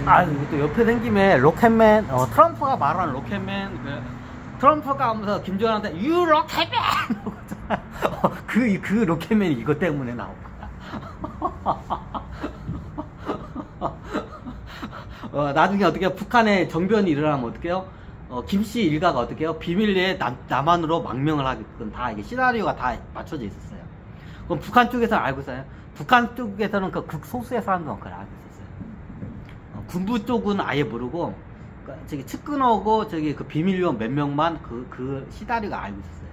아, 이것도 옆에 생김에 로켓맨, 트럼프가 말한 로켓맨, 트럼프가 하면서 김정은한테 유 로켓맨! 그 로켓맨이 이것 때문에 나온 거야. 나중에 어떻게 북한에 정변이 일어나면 어떡해요? 김씨 일가가 어떻게요? 비밀리에 남한으로 망명을 하게끔 다 이게 시나리오가 다 맞춰져 있었어요. 그럼 북한 쪽에서는 알고 있어요? 북한 쪽에서는 그 극소수의 사람들은 그걸 알고 있었어요. 군부 쪽은 아예 모르고, 저기 측근하고 저기 그 비밀요원 몇 명만 그 시나리오가 알고 있었어요.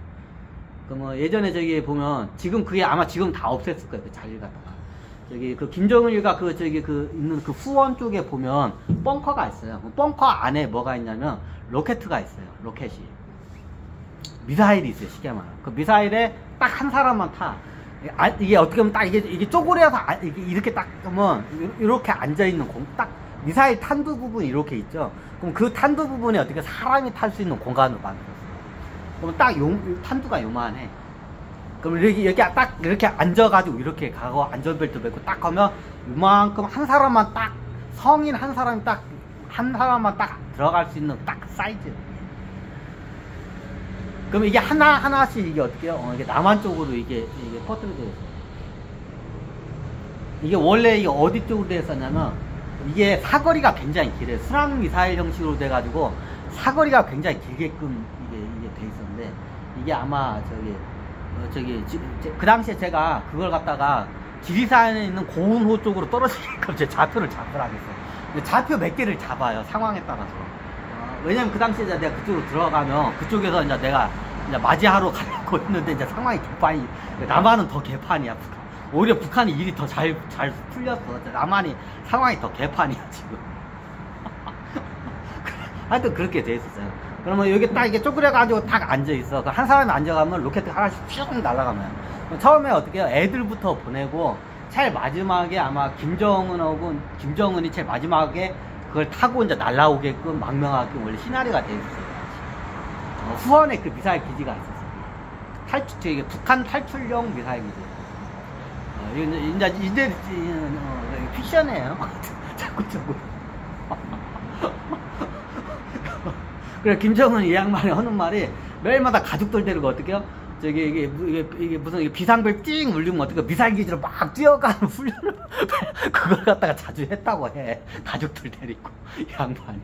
그 뭐 예전에 저기 보면 지금 그게 아마 지금 다 없앴을 거예요. 그 자리를 갖다가. 저기 그 김정은 일가 그 저기 그 있는 그 후원 쪽에 보면 벙커가 있어요. 그 벙커 안에 뭐가 있냐면 로켓가 있어요. 로켓이. 미사일이 있어요. 쉽게 말하면. 그 미사일에 딱 한 사람만 타. 이게 어떻게 보면 딱 이게 쪼그려서 이렇게 딱 하면 이렇게 앉아있는 딱 미사일 탄두 부분이 이렇게 있죠. 그럼 그 탄두 부분에 어떻게 사람이 탈 수 있는 공간으로 만들었어요. 그럼 딱 탄두가 요만해. 그럼 여기 딱 이렇게 앉아가지고 이렇게 가고 안전벨트 맺고 딱 하면 이만큼 한 사람만 딱 성인 한 사람이 딱 한 사람만 딱 들어갈 수 있는 딱 사이즈. 그럼 이게 하나씩 이게 어떻게요? 이게 남한 쪽으로 이게 퍼뜨려져 있어요. 이게 원래 이게 어디 쪽으로 되어 있었냐면 이게 사거리가 굉장히 길어요. 순항 미사일 형식으로 돼가지고 사거리가 굉장히 길게끔 이게 돼 있었는데 이게 아마 그 당시에 제가 그걸 갖다가 지리산에 있는 고운호 쪽으로 떨어지게끔 제 좌표를 잡으라겠어요. 좌표 몇 개를 잡아요. 상황에 따라서. 왜냐면 그 당시에 내가 그쪽으로 들어가면 그쪽에서 이제 내가 이제 맞이하러 가려고 했는데 이제 상황이 개판이, 남한은 더 개판이야. 오히려 북한이 일이 더 잘 풀렸어. 남한이 상황이 더 개판이야 지금. 하여튼 그렇게 돼 있었어요. 그러면 여기 딱 이게 쪼그려가지고 딱 앉아 있어. 한 사람이 앉아가면 로켓 하나씩 쭉 날아가면. 처음에 어떻게 해요? 애들부터 보내고 제일 마지막에 아마 김정은이 제일 마지막에 그걸 타고 이제 날라오게끔 망명하게끔 원래 시나리오가 돼 있었어요. 후원에 그 미사일 기지가 있었어요. 이게 북한 탈출용 미사일 기지. 이제 픽션이에요. 자꾸. 그래 김정은 이 양반이 하는 말이 매일마다 가족들 데리고 어떻게 해요? 이게 무슨 비상벨 띵 울리면 어떻게 미사일 기지로 막 뛰어가는 훈련을 그걸 갖다가 자주 했다고 해. 가족들 데리고 이 양반이.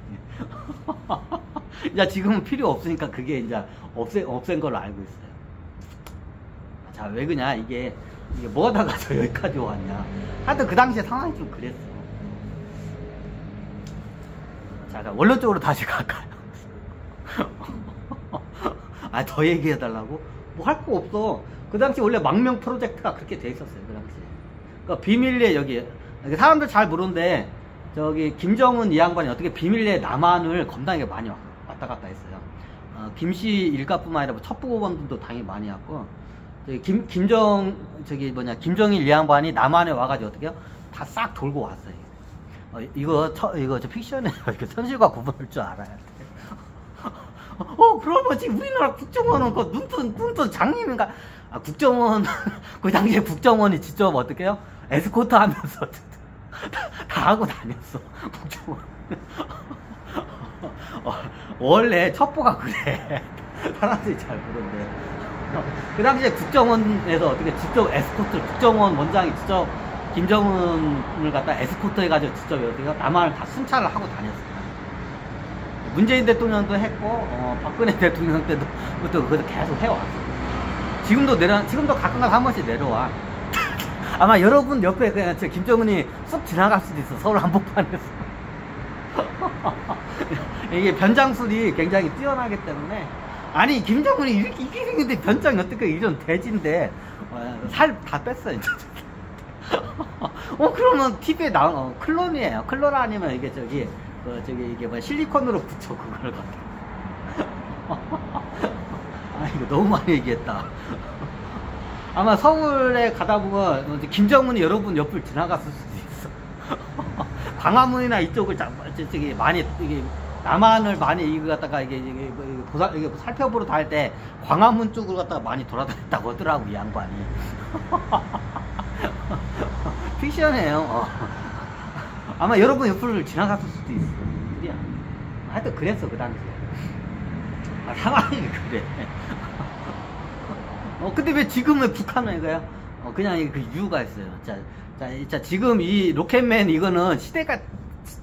이제 지금은 필요 없으니까 그게 이제 없앤 걸로 알고 있어요. 자, 왜 그냐 이게 뭐가 다 가서 여기까지 왔냐. 하여튼 그 당시에 상황이 좀 그랬어. 자, 원론적으로 다시 갈까요? 아, 더 얘기해달라고? 뭐 할 거 없어. 그 당시 원래 망명 프로젝트가 그렇게 돼 있었어요. 그 당시에. 그러니까 비밀리에 여기 사람들 잘 모르는데 저기 김정은 이 양반이 어떻게 비밀리에 남한을 겁나게 많이 왔다 갔다 했어요. 김씨 일가뿐만 아니라 뭐 첩보원들도 당연히 많이 왔고 김정일 이 양반이 남한에 와가지고 어떻게요? 다 싹 돌고 왔어요. 이거 저 픽션이에요. 이거 현실과 구분할 줄 알아야 돼. 그러면 지금 우리나라 국정원은 그 눈뜬 장님인가? 국정원, 그 당시에 국정원이 직접 어떻게 해요? 에스코트 하면서 다 하고 다녔어. 국정원. 원래 첩보가 그래. 사람들이 잘 모르는데. 그 당시에 국정원에서 어떻게 직접 에스코트, 국정원 원장이 직접 김정은을 갖다 에스코트 해가지고 직접 어떻게 남한을 다 순찰을 하고 다녔어. 문재인 대통령도 했고 박근혜 대통령 때부터 그것도 계속 해왔어. 지금도 가끔가다 한 번씩 내려와. 아마 여러분 옆에 그냥 김정은이 쑥 지나갈 수도 있어. 서울 한복판에서. 이게 변장술이 굉장히 뛰어나기 때문에. 아니 김정은이 이렇게 생겼는데 변장이 어떻게 이런 돼지인데 살 다 뺐어 이제. 그러면 TV에 나온 클론이에요. 클론 아니면 이게 이게 뭐 실리콘으로 붙여 그걸 갖다. 이거 너무 많이 얘기했다. 아마 서울에 가다 보면 김정은이 여러분 옆을 지나갔을 수도 있어. 광화문이나 이쪽을 많이 이게 남한을 많이 이거 갖다가 이게 살펴보러 다닐 때 광화문 쪽으로 갖다가 많이 돌아다녔다고 하더라고 이 양반이. 픽션이에요. 아마 여러분 옆을 지나갔을 수도 있어. 그냥 하여튼 그랬어 그 당시에. 상황이 그래. 근데 왜 지금은 북한은 이거야? 그냥 그 이유가 있어요. 자, 지금 이 로켓맨 이거는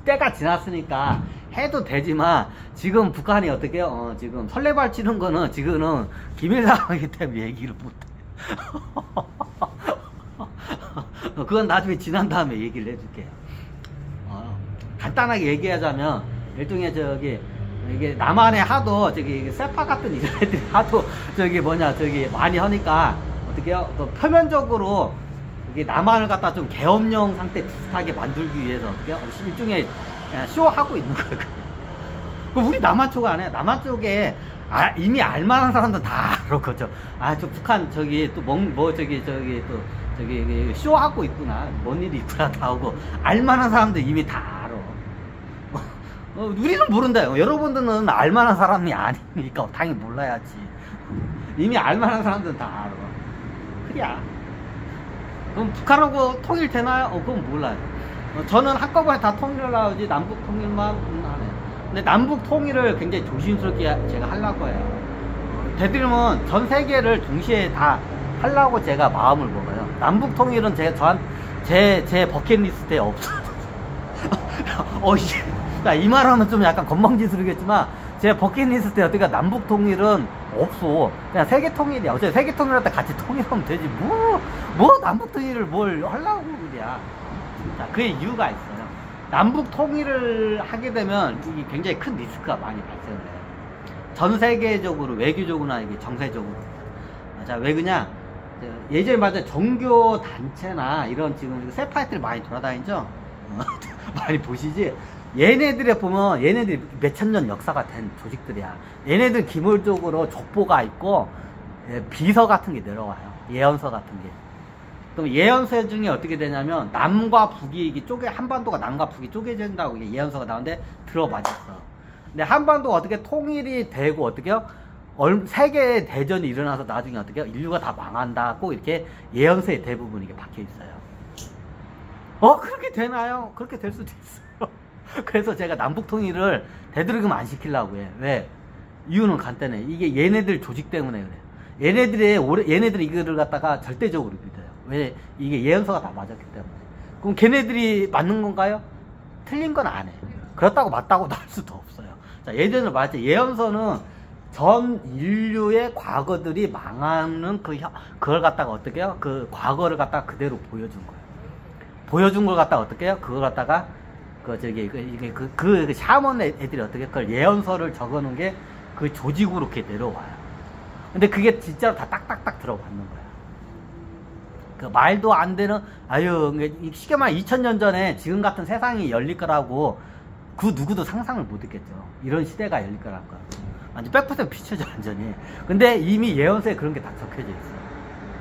때가 지났으니까 해도 되지만 지금 북한이 어떻게 해요? 지금 설레발 치는 거는 지금은 기밀 상황이기 때문에 얘기를 못해. 그건 나중에 지난 다음에 얘기를 해줄게요. 간단하게 얘기하자면 일종의 이게 남한에 하도 세파 같은 이런 애들이 하도 많이 하니까 어떻게 해요? 또 표면적으로 이게 남한을 갖다 좀 계엄령 상태 비슷하게 만들기 위해서 어떻게 해요? 일종의 쇼하고 있는 거예요. 그럼 우리 남한 쪽 안 해요? 남한 쪽에 이미 알만한 사람들 다 알아, 그죠? 저 북한 쇼하고 있구나, 뭔 일이 있구나 다 하고 알만한 사람들 이미 다 알아. 우리는 모른다. 여러분들은 알만한 사람이 아니니까 당연히 몰라야지. 이미 알만한 사람들은 다 알아. 그래야. 그럼 북한하고 통일되나요? 그건 몰라요. 저는 한꺼번에 다 통일을 하지 남북 통일만 하네요. 근데 남북 통일을 굉장히 조심스럽게 제가 하려고 해요. 되도록이면 전 세계를 동시에 다 하려고 제가 마음을 먹어요. 남북 통일은 제 버킷리스트에 없어요. 이 말하면 좀 약간 건방지스럽겠지만 제 버킷리스트에 어떻게 남북 통일은 없어. 그냥 세계 통일이야. 어차피 세계 통일할 때 같이 통일하면 되지. 뭐 남북 통일을 뭘 하려고 그래야. 자, 그게 이유가 있어요. 남북 통일을 하게 되면 이게 굉장히 큰 리스크가 많이 발생을 해요. 전 세계적으로, 외교적으로나 이게 정세적으로. 자, 왜 그냥 예전에 말한 종교 단체나 이런 지금 세파이트를 많이 돌아다니죠? 많이 보시지? 얘네들이 몇천 년 역사가 된 조직들이야. 얘네들 기본적으로 족보가 있고 비서 같은 게 내려와요. 예언서 같은 게. 그럼 예언서 중에 어떻게 되냐면 남과 북이 이게 한반도가 남과 북이 쪼개진다고 이게 예언서가 나오는데 들어봤었어. 근데 한반도가 어떻게 통일이 되고 어떻게요? 세계 대전이 일어나서 나중에 어떻게 해요? 인류가 다 망한다. 꼭 이렇게 예언서에 대부분 이게 박혀 있어요. 그렇게 되나요? 그렇게 될 수도 있어요. 그래서 제가 남북 통일을 되도록이면 안 시키려고 해. 왜? 이유는 간단해. 이게 얘네들 조직 때문에 그래. 얘네들이 이거를 갖다가 절대적으로 믿어요. 왜? 이게 예언서가 다 맞았기 때문에. 그럼 걔네들이 맞는 건가요? 틀린 건 안 해. 그렇다고 맞다고도 할 수도 없어요. 자, 예전에 말했죠. 예언서는 전 인류의 과거들이 망하는 그걸 갖다가 어떻게 해요? 그 과거를 갖다가 그대로 보여준 거예요. 보여준 걸 갖다가 어떻게 해요? 그걸 갖다가 그 샤먼 애들이 어떻게 그걸 예언서를 적어놓은 게 그 조직으로 이렇게 내려와요. 근데 그게 진짜로 다 딱딱딱 들어맞는 거야. 그 말도 안 되는, 쉽게 말해 2000년 전에 지금 같은 세상이 열릴 거라고 그 누구도 상상을 못 했겠죠. 이런 시대가 열릴 거라는 거. 완전 100% 비춰져, 완전히. 근데 이미 예언서에 그런 게 다 적혀져 있어.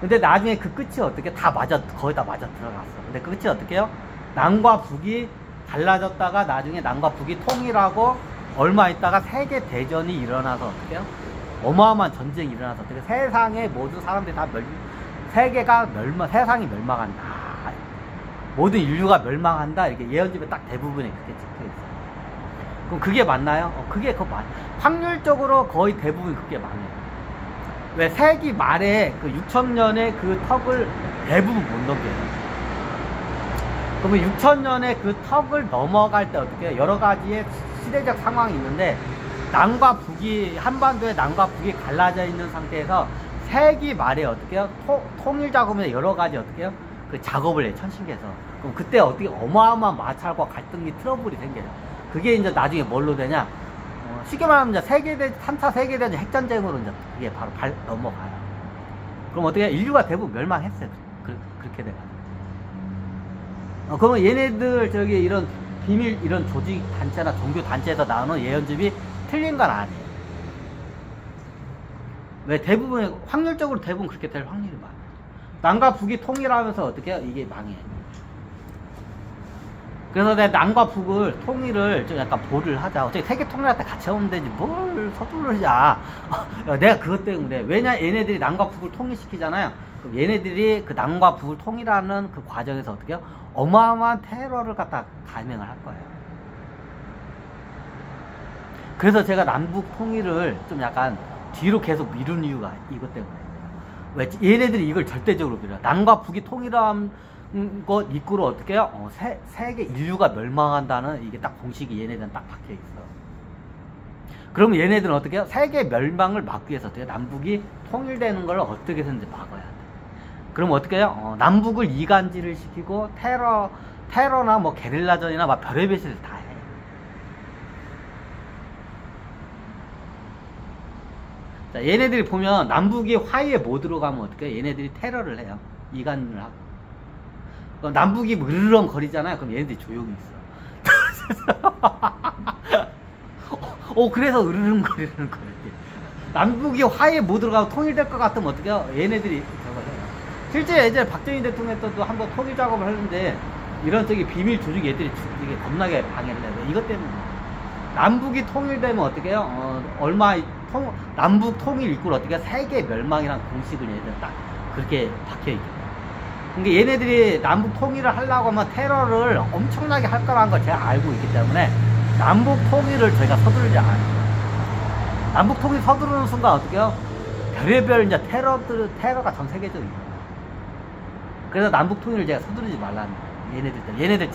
근데 나중에 그 끝이 어떻게 거의 다 맞아 들어갔어. 근데 그 끝이 어떻게 해요? 남과 북이 갈라졌다가 나중에 남과 북이 통일하고 얼마 있다가 세계 대전이 일어나서 어떻게 해요? 어마어마한 전쟁이 일어나서 어떻게 세상에 모든 사람들이 다 세상이 멸망한다. 모든 인류가 멸망한다. 이렇게 예언집에 딱 대부분에 그렇게 찍혀 있어요. 그럼 그게 맞나요? 확률적으로 거의 대부분 그게 맞아요. 왜? 세기 말에 그 6000년의 그 턱을 대부분 못 넘겨요. 그러면 6000년의 그 턱을 넘어갈 때 어떻게 해요? 여러 가지의 시대적 상황이 있는데 남과 북이, 한반도에 남과 북이 갈라져 있는 상태에서 세기 말에 어떻게 해요? 통일 작업에 여러 가지 어떻게 해요? 그 작업을 해요, 천신께서. 그럼 그때 어떻게 어마어마한 마찰과 갈등이 트러블이 생겨요. 그게 이제 나중에 뭘로 되냐? 쉽게 말하면 이제 3차 세계대전 핵전쟁으로 이제 그게 바로 넘어가요. 그럼 어떻게 해요? 인류가 대부분 멸망했어요. 그렇게 돼가지고. 그러면 얘네들 이런 비밀 이런 조직 단체나 종교 단체에서 나오는 예언집이 틀린 건 아니에요. 왜? 대부분 확률적으로 대부분 그렇게 될 확률이 많아요. 남과 북이 통일하면서 어떻게 해요? 이게 망해. 그래서 내가 남과 북을 통일을 좀 약간 보를 하자. 어차피 세계 통일할 때 같이 하면 되지. 뭘 서두르자. 내가 그것 때문에. 왜냐, 얘네들이 남과 북을 통일시키잖아요. 그럼 얘네들이 그 남과 북을 통일하는 그 과정에서 어떻게 해요? 어마어마한 테러를 갖다 감행을 할 거예요. 그래서 제가 남북 통일을 좀 약간 뒤로 계속 미룬 이유가 이것 때문에. 왜? 얘네들이 이걸 절대적으로 밀어요. 남과 북이 통일한 것 이끌어 어떻게 해요? 세계 인류가 멸망한다는 이게 딱 공식이 얘네들은 딱 박혀 있어. 그러면 얘네들은 어떻게 해요? 세계 멸망을 막기 위해서 어떻게 해요? 남북이 통일되는 걸 어떻게 해서든지 막아야 돼. 그럼 어떻게 해요? 남북을 이간질을 시키고 테러나 뭐 게릴라전이나 막 별의별 짓을 다 해. 자, 얘네들이 보면 남북이 화해에 못 들어가면 어떻게 해요? 얘네들이 테러를 해요. 이간을 하고. 남북이 으르렁 거리잖아요. 그럼 얘네들이 조용히 있어. 그래서 으르렁 거리는 거예요. 남북이 화해에 못 들어가고 통일될 것 같으면 어떻게 해요? 얘네들이 저걸 해요. 실제 예전에 박정희 대통령 때도 한번 통일 작업을 했는데 이런 저기 비밀 조직 얘들이 이게 겁나게 방해를 해요. 이것 때문에. 남북이 통일되면 어떻게 해요? 남북 통일 이끌어 어떻게 해요? 세계 멸망이란 공식을 얘네들 딱 그렇게 박혀있기 때문에. 그러니까 얘네들이 남북 통일을 하려고 하면 테러를 엄청나게 할 거라는 걸 제가 알고 있기 때문에 남북 통일을 저희가 서두르지 않아요. 남북 통일 서두르는 순간 어떻게 해요? 별의별 이제 테러가 전 세계적이에요. 그래서 남북 통일을 제가 서두르지 말라는 거예요. 얘네들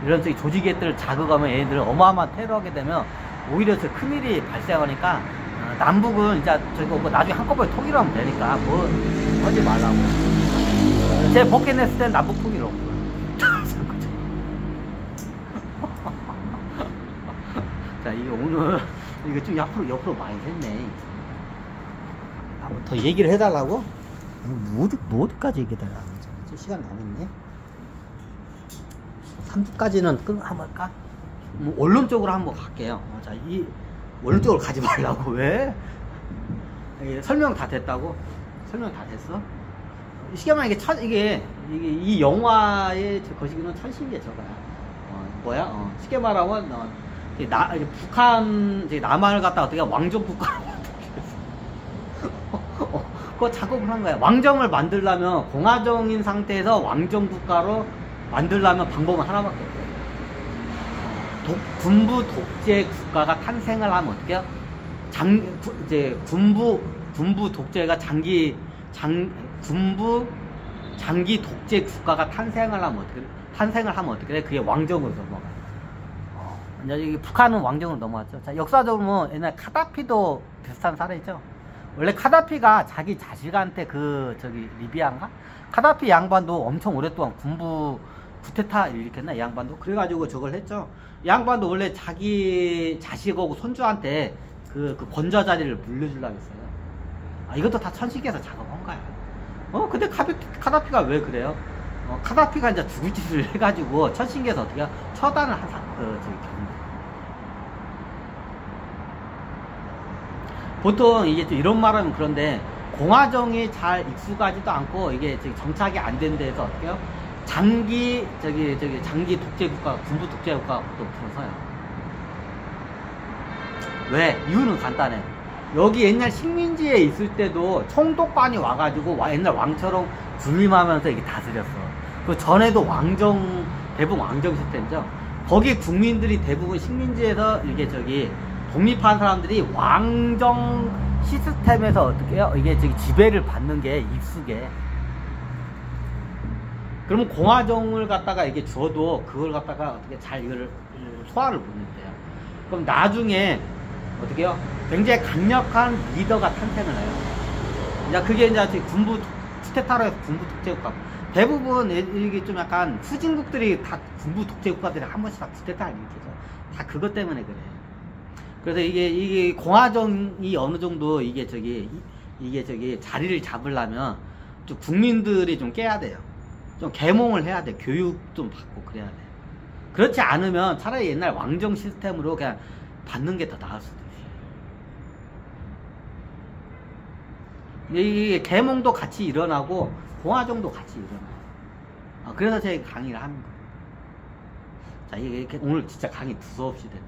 이런 조직애들 자극하면 얘네들 어마어마한 테러하게 되면 오히려 큰일이 발생하니까 남북은 이제 뭐 나중에 한꺼번에 통일하면 되니까 뭐 하지 말라고. 제 버킷리스트 때는 남북 통일 없고요. 자, 이게 오늘 이거 좀 옆으로 많이 샜네. 한번 더 얘기를 해달라고? 뭐 어디까지 얘기해달라고? 좀 시간 남았네. 3부까지는 한번 할까? 뭐 원론적으로 한번 갈게요. 자, 이 원론적으로 가지 말라고. 왜? 설명 다 됐다고? 설명 다 됐어? 쉽게 말하면 이게 이 영화의 거시기는 천신계 저거야. 쉽게 말하면 북한 남한을 갖다 어떻게 왕정 국가로 그거 작업을 한 거야. 왕정을 만들려면 공화정인 상태에서 왕정 국가로 만들려면 방법은 하나밖에 없어요. 군부 독재 국가가 탄생을 하면 어떻게 해요? 군부 독재가 군부 장기 독재 국가가 탄생을 하면 어떻게 돼? 그게 왕정으로 넘어가요. 이제 북한은 왕정으로 넘어왔죠. 자, 역사적으로 뭐 옛날 카다피도 비슷한 사례죠. 원래 카다피가 자기 자식한테 리비아인가? 카다피 양반도 엄청 오랫동안 군부 쿠데타 일으켰나? 이 양반도? 그래가지고 저걸 했죠. 이 양반도 원래 자기 자식하고 손주한테 그 권좌 자리를 물려주려고 했어요. 이것도 다 천식에서 작업한 거야. 근데 카다피가 왜 그래요? 카다피가 이제 죽을 짓을 해가지고 천신계에서 어떻게 처단을 한 경우. 보통 이게 또 이런 말하면 그런데 공화정이 잘 익숙하지도 않고 이게 정착이 안 된 데서 어떻게 해요? 장기 독재 국가, 군부 독재 국가가 또 붙어서요. 왜? 이유는 간단해. 여기 옛날 식민지에 있을 때도 총독관이 와가지고 옛날 왕처럼 군림하면서 이게 다스렸어. 그 전에도 대부분 왕정 시스템이죠. 거기 국민들이 대부분 식민지에서 이게 독립한 사람들이 왕정 시스템에서 어떻게 해요? 이게 지배를 받는 게 익숙해. 그러면 공화정을 갖다가 이게 줘도 그걸 갖다가 어떻게 잘 이거를 소화를 못했대요. 그럼 나중에 어떻게 해요? 굉장히 강력한 리더가 탄생을 해요. 이제 그게 이제 군부 쿠데타로 해서 군부 독재국가. 대부분 이게 좀 약간 후진국들이 다 군부 독재국가들이 한 번씩 다 쿠데타를 일으키죠. 다 그것 때문에 그래. 그래서 이게 공화정이 어느 정도 이게 자리를 잡으려면 좀 국민들이 좀 깨야 돼요. 좀 계몽을 해야 돼. 교육 좀 받고 그래야 돼. 그렇지 않으면 차라리 옛날 왕정 시스템으로 그냥 받는 게 더 나을 수도 있어요. 이게 계몽도 같이 일어나고 공화정도 같이 일어나요. 그래서 제가 강의를 하는 거예요. 자, 이게 오늘 진짜 강의 두서없이 됐네.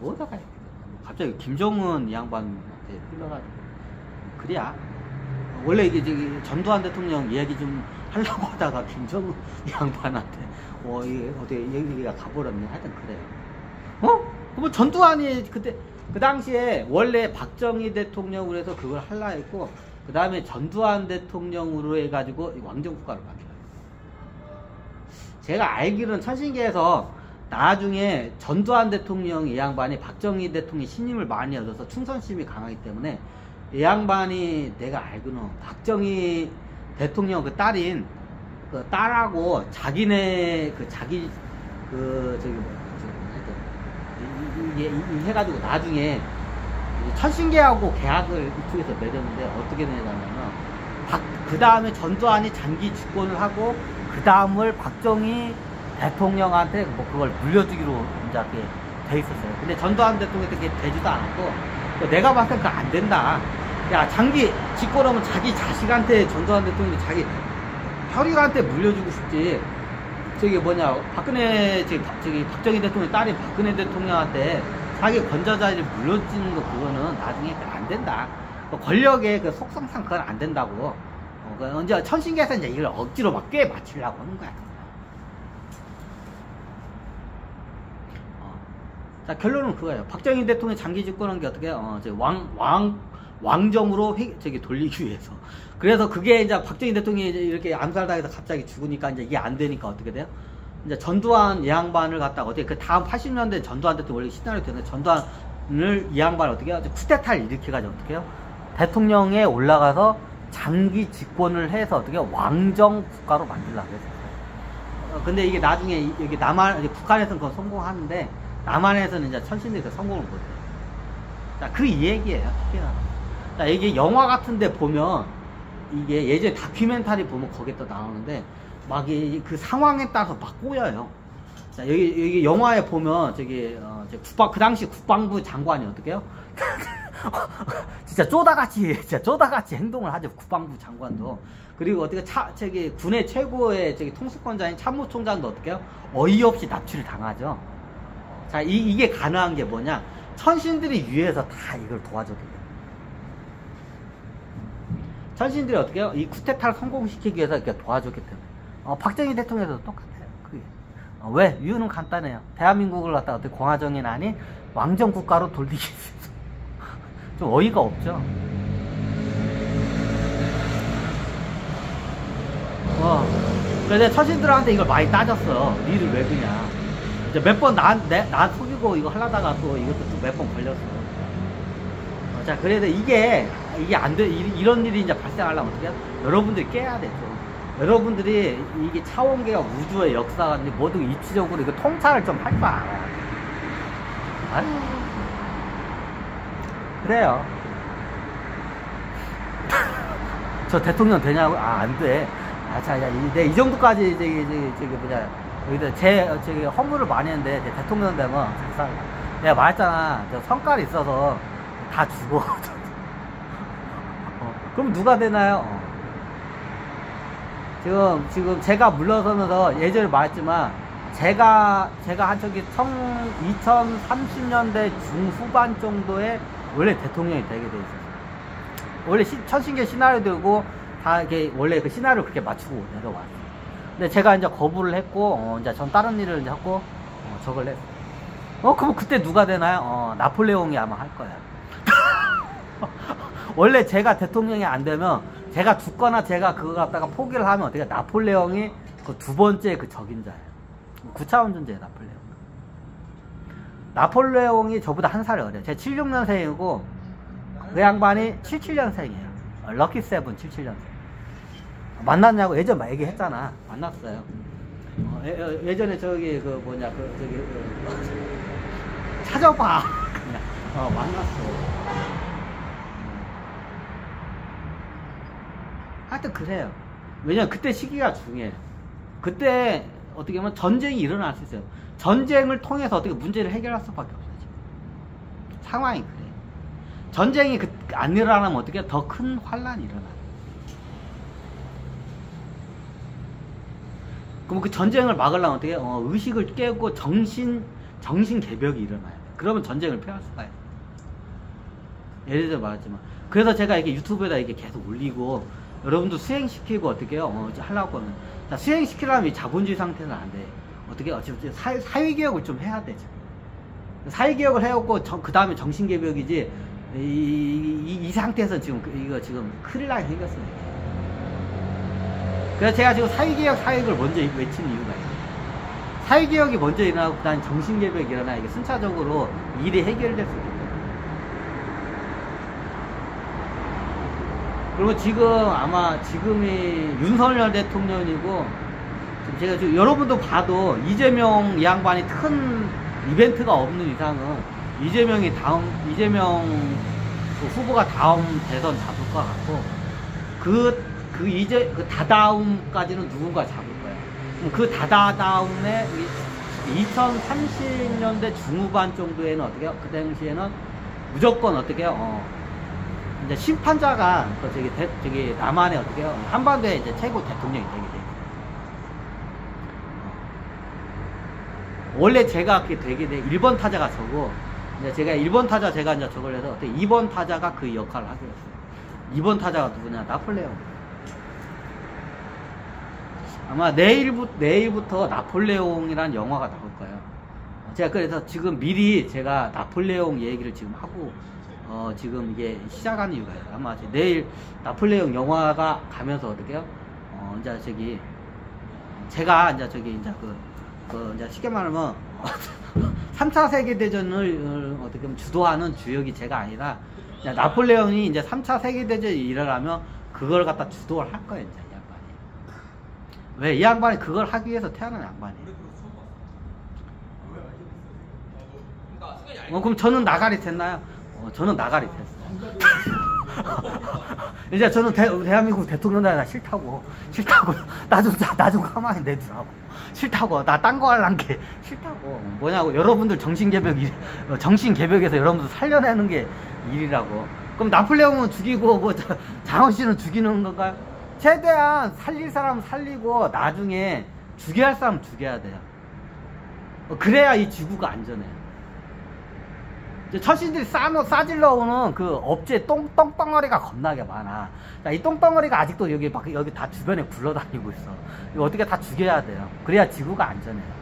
뭐다가 갑자기 김정은 이 양반한테 흘러가지고. 그래야. 원래 이게 저기 전두환 대통령 이야기 좀 하려고 하다가 김정은 이 양반한테, 이게 어떻게 얘기가 가버렸네. 하여튼 그래요. 뭐 전두환이 그때, 그 당시에 원래 박정희 대통령으로 해서 그걸 하려 했고, 그 다음에 전두환 대통령으로 해가지고 왕정국가로 바뀌어요. 제가 알기로는 천신계에서 나중에 전두환 대통령 이 양반이 박정희 대통령의 신임을 많이 얻어서 충성심이 강하기 때문에 이 양반이 내가 알기로는 박정희 대통령 그 딸인 그 딸하고 자기네 그 자기 그 저기 이게 해가지고 나중에 천신계하고 계약을 이쪽에서 맺었는데 어떻게 되냐면은 그 다음에 전두환이 장기 집권을 하고 그 다음을 박정희 대통령한테 뭐 그걸 물려주기로 이제 돼 있었어요. 근데 전두환 대통령이 그게 되지도 않았고, 내가 봤을 때 그거 안 된다. 야, 장기 집권하면 자기 자식한테 전두환 대통령이 자기 혈육한테 물려주고 싶지. 저기 뭐냐, 박근혜, 저기 박정희 대통령 딸인 박근혜 대통령한테 자기 권좌자리를 물려주는 거 그거는 나중에 안 된다. 권력의 그 속성상 그건 안 된다고. 이제 천신계에서 이제 이걸 억지로 막 꽤 맞추려고 하는 거야. 자, 결론은 그거예요. 박정희 대통령이 장기 집권한 게 어떻게 해요? 왕정으로 저기 돌리기 위해서. 그래서 그게 이제 박정희 대통령이 이렇게 암살당해서 갑자기 죽으니까 이제 이게 안 되니까 어떻게 돼요? 이제 전두환 이 양반을 갖다가 어떻게 그 다음 80년대 전두환 대통령 원래 시나리오 되는데 전두환을 이 양반을 어떻게 해요? 쿠데타를 일으켜가지고 어떻게 해요? 대통령에 올라가서 장기 집권을 해서 어떻게 왕정 국가로 만들려고 했어요. 근데 이게 나중에 여기 북한에서는 그거 성공하는데 남한에서는 이제 천신대에서 성공을 못해요. 자, 그 얘기예요. 자, 이게 영화 같은데 보면 이게 예전에 다큐멘터리 보면 거기에 또 나오는데 막 그 상황에 따라서 막 꼬여요. 자, 여기 영화에 보면 그 당시 국방부 장관이 어떻게 해요? 진짜 쪼다같이 행동을 하죠. 국방부 장관도. 그리고 어떻게 군의 최고의 통수권자인 참모총장도 어떻게 해요? 어이없이 납치를 당하죠. 자, 이게 가능한 게 뭐냐? 천신들이 위에서 다 이걸 도와줬기 때문에. 천신들이 어떻게 해요? 이 쿠데타를 성공시키기 위해서 이렇게 도와줬기 때문에. 박정희 대통령도 똑같아요. 그게. 왜? 이유는 간단해요. 대한민국을 갖다가 어떻게 공화정이 아닌 왕정국가로 돌리기 위해서. 좀 어이가 없죠. 그래서 천신들한테 이걸 많이 따졌어. 니를 왜 그냐. 이제 몇 번 나 속이고 이거 하려다가 또 이것도 또 몇 번 걸렸어. 자, 그래서 이게 안 돼. 이런 일이 이제 발생하려면 어떻게 해요? 여러분들이 깨야 되죠. 여러분들이 이게 차원계가 우주의 역사가 모두 입시적으로 이거 통찰을 좀 할 줄 알아야 돼. 아유. 그래요. 저 대통령 되냐고? 안 돼. 내 이 정도까지, 뭐냐, 여기다 허물을 많이 했는데, 대통령 되면, 내가 말했잖아. 저 성깔이 있어서 다 죽어. 그럼 누가 되나요? 지금 제가 물러서면서 예전에 말했지만, 제가 한 2030년대 중후반 정도에 원래 대통령이 되게 돼 있었어요. 원래 천신계 시나리오 되고 다 이렇게 원래 그 시나리오 그렇게 맞추고 내려왔어요. 근데 제가 이제 거부를 했고 이제 전 다른 일을 이제 하고 저걸 했어요. 그럼 그때 누가 되나요? 나폴레옹이 아마 할 거야. 원래 제가 대통령이 안 되면 제가 죽거나 제가 그거 갖다가 포기를 하면 어떻게 나폴레옹이 그 두 번째 그 적임자예요. 9차원 존재예요, 나폴레옹. 나폴레옹이 저보다 한 살 어려요. 제가 76년생이고 그 양반이 77년생이에요. 럭키 세븐 77년생. 만났냐고 예전 막 얘기했잖아. 만났어요. 예전에 찾아봐. 그냥 만났어. 하여튼 그래요. 왜냐면 그때 시기가 중요해요. 그때 어떻게 보면 전쟁이 일어날 수 있어요. 전쟁을 통해서 어떻게 문제를 해결할 수밖에 없어요. 지금. 상황이 그래요. 전쟁이 안 일어나면 어떻게 더 큰 환란이 일어나요. 그럼 그 전쟁을 막으려면 어떻게 해요? 의식을 깨고 정신 개벽이 일어나요. 그러면 전쟁을 피할 수가 있어요. 예를 들어 말했지만. 그래서 제가 이게 유튜브에다 이게 계속 올리고, 여러분도 수행시키고 어떻게 해요? 하려고 하면. 자, 수행시키려면 이 자본주의 상태는 안 돼. 어떻게 해요? 지금 사회개혁을 좀 해야 돼, 지금. 사회개혁을 해갖고, 그 다음에 정신개벽이지, 이 상태에서 지금, 이거 지금 큰일 나게 생겼어요. 그래서 제가 지금 사회개혁을 먼저 외친 이유가 있어요. 사회개혁이 먼저 일어나고, 그 다음에 정신개벽이 일어나야 이게 순차적으로 일이 해결될 수 있거든요. 그리고 지금 아마 지금이 윤석열 대통령이고, 제가 지금 여러분도 봐도 이재명 이 양반이 큰 이벤트가 없는 이상은 이재명 그 후보가 다음 대선 잡을 것 같고, 그 다다음까지는 누군가 잡을 거예요. 그럼 그 다다음에 2030년대 중후반 정도에는 어떻게 해요? 그 당시에는 무조건 어떻게 해요? 이제 심판자가 저기 남한에 어떻게 해요? 한반도에 이제 최고 대통령이 되게 돼요. 원래 제가 그렇게 되게 돼 1번 타자가 저고, 이제 제가 1번 타자 제가 이제 저걸 해서 어떻게 2번 타자가 그 역할을 하게 됐어요. 2번 타자가 누구냐? 나폴레옹. 아마 내일부터 나폴레옹이라는 영화가 나올 거예요. 제가 그래서 지금 미리 제가 나폴레옹 얘기를 지금 하고, 지금 이게 시작하는 이유가 있어요. 아마 내일 나폴레옹 영화가 가면서 어떻게 해요? 이제 저기, 제가 이제 저기, 이제 이제 쉽게 말하면, 3차 세계대전을 어떻게 보면 주도하는 주역이 제가 아니라, 나폴레옹이 이제 3차 세계대전이 일어나면 그걸 갖다 주도를 할 거예요, 이제. 왜? 이 양반이 그걸 하기 위해서 태어난 양반이에요. 그럼 저는 나가리 됐나요? 저는 나가리 됐어요. 이제 저는 대한민국 대통령 되나 싫다고. 나 좀 가만히 내두라고. 싫다고. 나 딴 거 할란 게 싫다고. 뭐냐고. 여러분들 정신개벽에서 여러분들 살려내는 게 일이라고. 그럼 나폴레옹은 죽이고, 장원 씨는 죽이는 건가요? 최대한 살릴 사람 살리고 나중에 죽여야 할 사람 죽여야 돼요. 그래야 이 지구가 안전해요. 처신들이 싸질러 오는 그 업체 똥덩어리가 겁나게 많아. 자, 이 똥덩어리가 아직도 여기 다 주변에 굴러다니고 있어. 이거 어떻게 다 죽여야 돼요. 그래야 지구가 안전해요.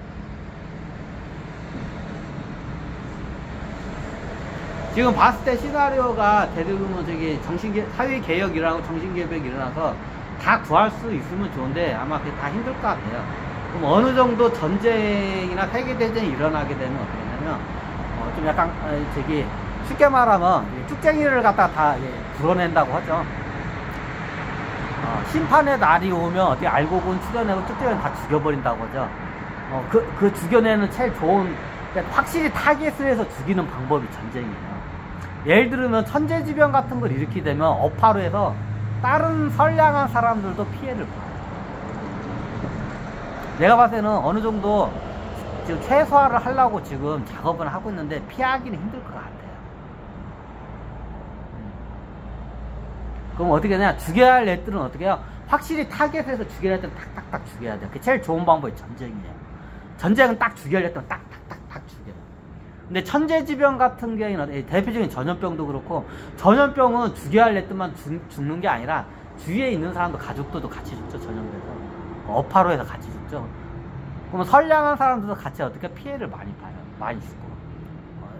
지금 봤을 때 시나리오가 대부분 저기 사회개혁이라고 정신개벽이 일어나서 다 구할 수 있으면 좋은데 아마 그게 다 힘들 것 같아요. 그럼 어느 정도 전쟁이나 세계대전이 일어나게 되면 어떻게 되냐면, 좀 약간, 저기, 쉽게 말하면, 쭉쟁이를 갖다 다 불어낸다고 하죠. 심판의 날이 오면 어떻게 알고 본 추려내고 쭉쟁이를 다 죽여버린다고 하죠. 그 죽여내는 제일 좋은, 확실히 타겟을 해서 죽이는 방법이 전쟁이에요. 예를 들면 천재지변 같은 걸 일으키게 되면 어파로 해서 다른 선량한 사람들도 피해를 봐요. 내가 봤을 때는 어느 정도 지금 최소화를 하려고 지금 작업을 하고 있는데 피하기는 힘들 것 같아요. 그럼 어떻게 하냐? 죽여야 할 애들은 어떻게 해요? 확실히 타겟에서 죽여야 할 때는 탁탁탁 죽여야 돼요. 그게 제일 좋은 방법이 전쟁이에요. 전쟁은 딱 죽여야 할 때는 딱딱딱딱 죽여요. 근데 천재지변 같은 경우에는 대표적인 전염병도 그렇고, 전염병은 죽여야 할 애들만 죽는 게 아니라 주위에 있는 사람도 가족들도 같이 죽죠. 전염돼서 어파로 해서 같이 죽죠. 그러면 선량한 사람들도 같이 어떻게 피해를 많이 봐요. 많이 죽고.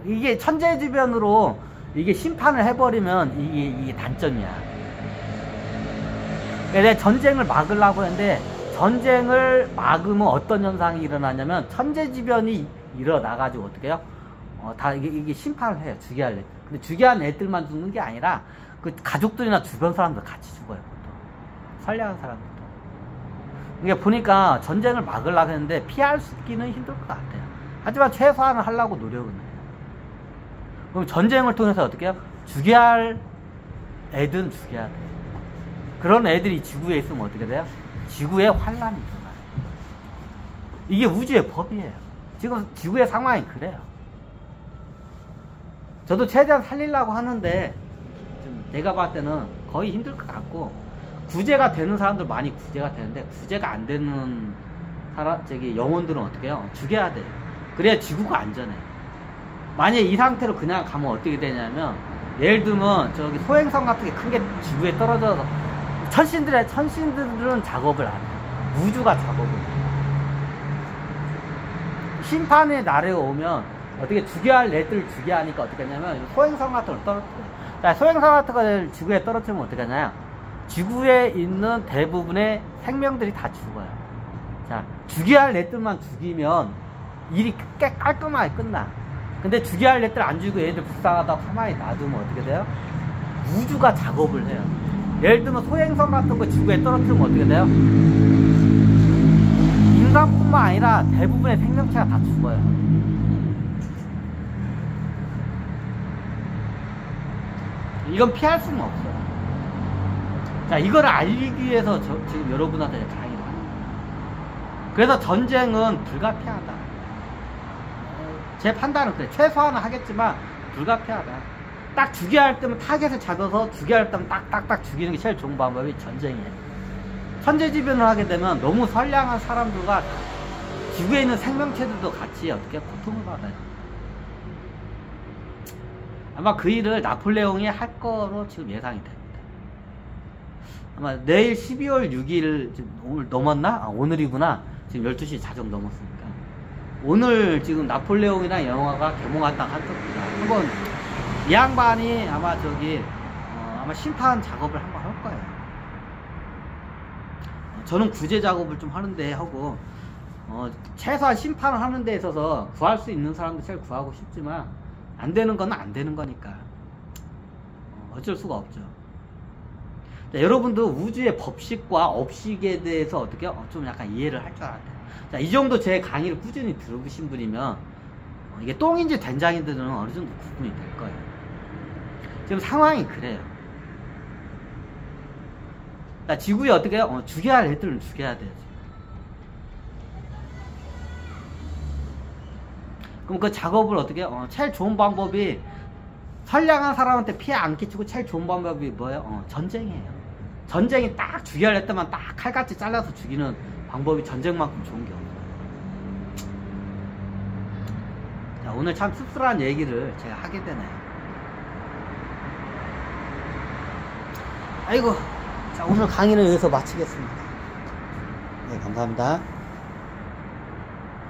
이게 천재지변으로 이게 심판을 해버리면 이게 단점이야. 내가 전쟁을 막으려고 했는데, 전쟁을 막으면 어떤 현상이 일어나냐면 천재지변이 일어나가지고 어떻게 해요? 다 이게 심판을 해요. 죽여야 할 애들. 근데 죽여야 하는 애들만 죽는 게 아니라 그 가족들이나 주변 사람들 같이 죽어요. 보통. 선량한 사람들도. 이게 보니까 전쟁을 막으려고 했는데 피할 수 있기는 힘들 것 같아요. 하지만 최소한을 하려고 노력은 해요. 그럼 전쟁을 통해서 어떻게 해요? 죽여야 할 애들은 죽여야 돼요. 그런 애들이 지구에 있으면 어떻게 돼요? 지구에 환란이 일어나요. 이게 우주의 법이에요. 지금 지구의 상황이 그래요. 저도 최대한 살리려고 하는데 좀 내가 봤을 때는 거의 힘들 것 같고, 구제가 되는 사람들 많이 구제가 되는데 구제가 안 되는 영혼들은 어떻게 해요? 죽여야 돼요. 그래야 지구가 안전해요. 만약에 이 상태로 그냥 가면 어떻게 되냐면, 예를 들면 저기 소행성 같은 게 큰 게 지구에 떨어져서 천신들은 작업을 안 해요. 우주가 작업을 해요. 심판의 날에 오면 어떻게 죽여야 할 애들을 죽여야 하니까 어떻게 하냐면 소행성 같은 걸 떨어뜨려요. 자, 소행성 같은 걸 지구에 떨어뜨리면 어떻게 하냐면 지구에 있는 대부분의 생명들이 다 죽어요. 자, 죽여야 할 애들만 죽이면 일이 꽤 깔끔하게 끝나. 근데 죽여야 할 애들 안 죽이고 얘들 불쌍하다고 가만히 놔두면 어떻게 돼요? 우주가 작업을 해요. 예를 들면 소행성 같은 거 지구에 떨어뜨리면 어떻게 돼요? 인간뿐만 아니라 대부분의 생명체가 다 죽어요. 이건 피할 수는 없어요. 자, 이거를 알리기 위해서 지금 여러분한테 강의를 합니다. 그래서 전쟁은 불가피하다. 제 판단은 그래. 최소한은 하겠지만 불가피하다. 딱 죽여야 할 때면 타겟을 잡아서 죽여야 할 때면 딱딱딱 죽이는 게 제일 좋은 방법이 전쟁이에요. 천재지변을 하게 되면 너무 선량한 사람들과 지구에 있는 생명체들도 같이 어떻게 고통을 받아요. 아마 그 일을 나폴레옹이 할 거로 지금 예상이 됩니다. 아마 내일 12월 6일, 오늘 넘었나? 아, 오늘이구나. 지금 12시 자정 넘었으니까. 오늘 지금 나폴레옹이라는 영화가 개봉한다고 합니다. 한번, 이 양반이 아마 아마 심판 작업을 한번 할 거예요. 저는 구제 작업을 좀 하는데 하고, 최소한 심판을 하는 데 있어서 구할 수 있는 사람도 제일 구하고 싶지만, 안 되는 건 안 되는 거니까. 어쩔 수가 없죠. 자, 여러분도 우주의 법칙과 업식에 대해서 어떻게 좀 약간 이해를 할 줄 알아야 돼요. 자, 이 정도 제 강의를 꾸준히 들어보신 분이면 이게 똥인지 된장인지는 어느 정도 구분이 될 거예요. 지금 상황이 그래요. 자, 지구에 어떻게 해요? 죽여야 할 애들은 죽여야 돼요. 지금. 그럼 그 작업을 어떻게 해요? 제일 좋은 방법이 선량한 사람한테 피해 안 끼치고 제일 좋은 방법이 뭐예요? 전쟁이에요. 전쟁이 딱 죽여야 할 때만 딱 칼같이 잘라서 죽이는 방법이 전쟁만큼 좋은 게 없어요. 자, 오늘 참 씁쓸한 얘기를 제가 하게 되네요. 아이고, 자, 오늘 강의는 여기서 마치겠습니다. 네, 감사합니다.